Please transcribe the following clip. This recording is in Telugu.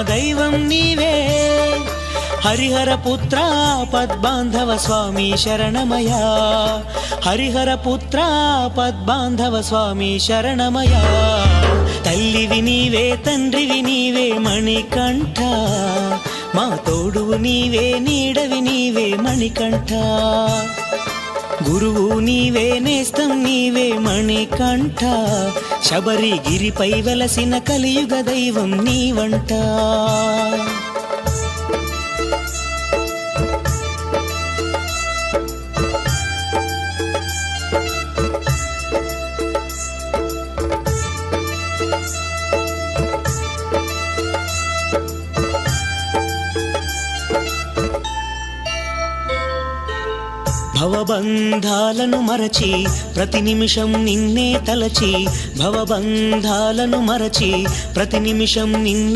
దైవం నీవే హరిహర పుత్ర పద్బాంధవ స్వామి శరణమయా హరిహర పుత్ర పద్బాంధవ స్వామి శరణమయా తల్లివి నీవే తండ్రివి నీవే మణికంఠ మా తోడువు నీవే నీడవి నీవే మణికంఠ గురువు నీవే నేస్తం నీవే మణికంఠ శబరిగిరిపై వెలసిన కలియుగ దైవం నీవంట భవబంధాలను మరచి ప్రతి నిమిషం నిన్నే తలచి భవబంధాలను మరచి ప్రతి నిమిషం నిన్నే